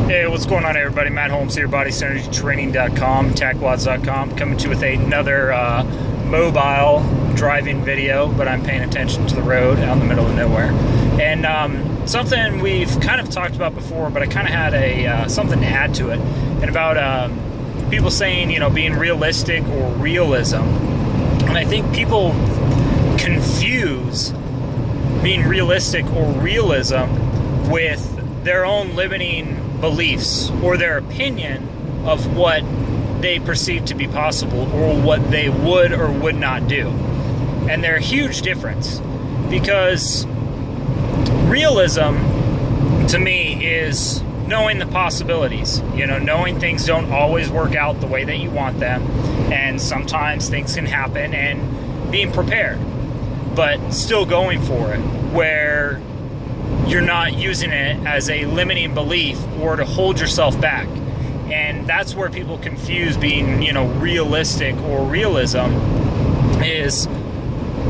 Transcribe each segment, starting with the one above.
Hey, what's going on, everybody? Matt Holmes here, bodysynergytraining.com, tackwads.com, coming to you with another mobile driving video, but I'm paying attention to the road out in the middle of nowhere. And something we've kind of talked about before, but I kind of had something to add to it, and about people saying, you know, being realistic or realism. And I think people confuse being realistic or realism with their own limiting beliefs or their opinion of what they perceive to be possible or what they would or would not do. And they're a huge difference, because realism to me is knowing the possibilities, you know, knowing things don't always work out the way that you want them, and sometimes things can happen, and being prepared but still going for it, where you're not using it as a limiting belief or to hold yourself back. And that's where people confuse being, you know, realistic or realism is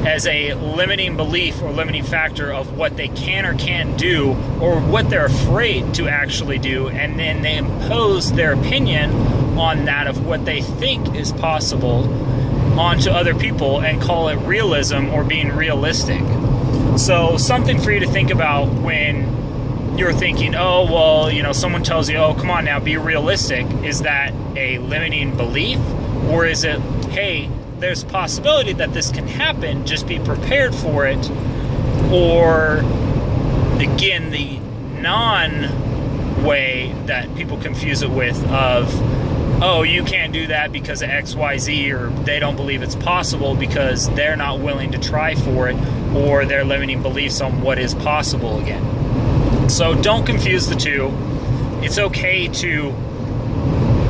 as a limiting belief or limiting factor of what they can or can't do, or what they're afraid to actually do, and then they impose their opinion on that of what they think is possible onto other people and call it realism or being realistic. So something for you to think about when you're thinking, oh, well, you know, someone tells you, oh, come on now, be realistic. Is that a limiting belief? Or is it, hey, there's a possibility that this can happen, just be prepared for it? Or, again, the non-way that people confuse it with of, oh, you can't do that because of X, Y, Z, or they don't believe it's possible because they're not willing to try for it, or their limiting beliefs on what is possible again. So don't confuse the two. It's okay to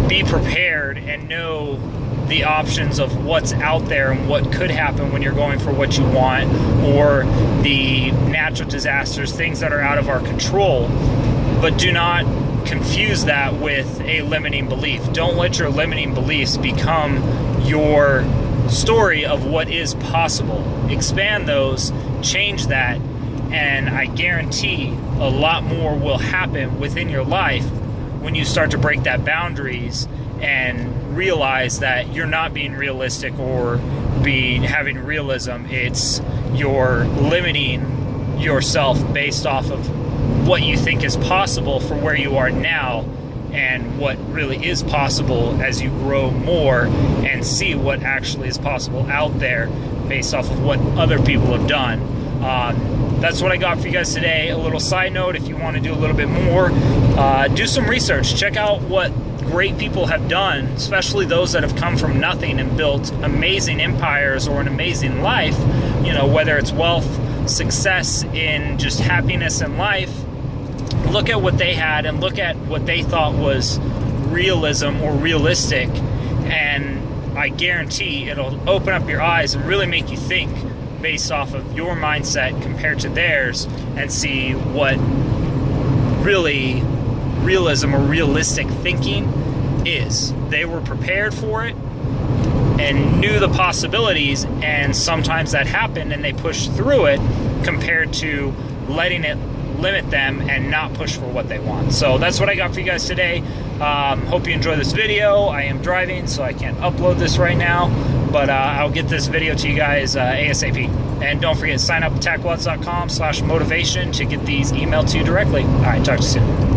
be prepared and know the options of what's out there and what could happen when you're going for what you want, or the natural disasters, things that are out of our control. But do not confuse that with a limiting belief. Don't let your limiting beliefs become your story of what is possible. Expand those, change that, and I guarantee a lot more will happen within your life when you start to break that boundaries and realize that you're not being realistic or having realism. It's you're limiting yourself based off of what you think is possible for where you are now, and what really is possible as you grow more and see what actually is possible out there based off of what other people have done. That's what I got for you guys today. A little side note, if you want to do a little bit more, do some research. Check out what great people have done, especially those that have come from nothing and built amazing empires or an amazing life, you know, whether it's wealth, success in just happiness in life. Look at what they had and look at what they thought was realism or realistic, and I guarantee it'll open up your eyes and really make you think based off of your mindset compared to theirs, and see what really realism or realistic thinking is. They were prepared for it and knew the possibilities, and sometimes that happened and they pushed through it, compared to letting it limit them and not push for what they want. So that's what I got for you guys today. Hope you enjoy this video. I am driving, so I can't upload this right now, but I'll get this video to you guys ASAP. And don't forget, sign up at tackwads.com/motivation to get these emailed to you directly. All right, talk to you soon.